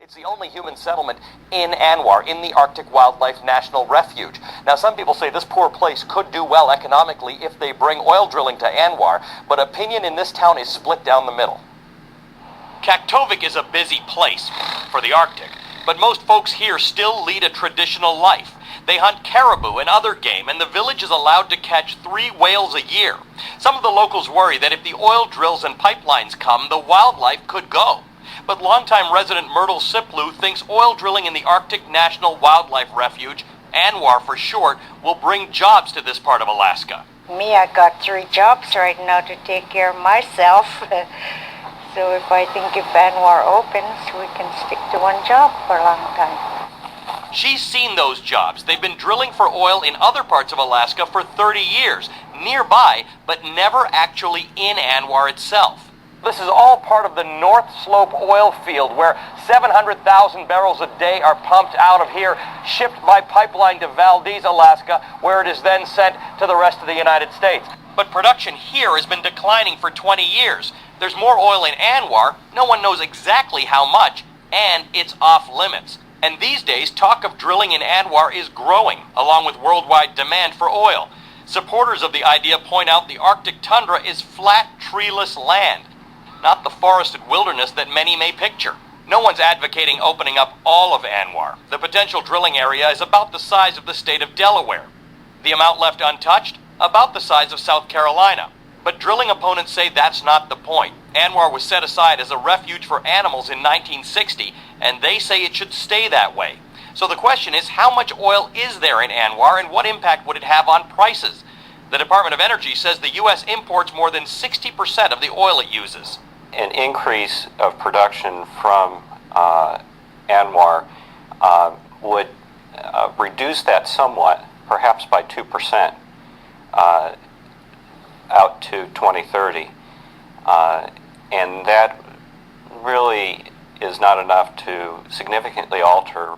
It's the only human settlement in ANWAR, in the Arctic Wildlife National Refuge. Now, some people say this poor place could do well economically if they bring oil drilling to ANWAR, but opinion in this town is split down the middle. Kaktovik is a busy place for the Arctic, but most folks here still lead a traditional life. They hunt caribou and other game, and the village is allowed to catch 3 whales a year. Some of the locals worry that if the oil drills and pipelines come, the wildlife could go. But longtime resident Myrtle Siplu thinks oil drilling in the Arctic National Wildlife Refuge, ANWAR for short, will bring jobs to this part of Alaska. Me, I got 3 jobs right now to take care of myself. So if ANWAR opens, we can stick to one job for a long time. She's seen those jobs. They've been drilling for oil in other parts of Alaska for 30 years, nearby, but never actually in ANWAR itself. This is all part of the North Slope oil field, where 700,000 barrels a day are pumped out of here, shipped by pipeline to Valdez, Alaska, where it is then sent to the rest of the United States. But production here has been declining for 20 years. There's more oil in ANWAR, no one knows exactly how much, and it's off limits. And these days, talk of drilling in ANWAR is growing, along with worldwide demand for oil. Supporters of the idea point out the Arctic tundra is flat, treeless land, not the forested wilderness that many may picture. No one's advocating opening up all of ANWAR. The potential drilling area is about the size of the state of Delaware. The amount left untouched? About the size of South Carolina. But drilling opponents say that's not the point. ANWAR was set aside as a refuge for animals in 1960, and they say it should stay that way. So the question is, how much oil is there in ANWAR, and what impact would it have on prices? The Department of Energy says the U.S. imports more than 60% of the oil it uses. An increase of production from ANWAR would reduce that somewhat, perhaps by 2%, out to 2030. And that really is not enough to significantly alter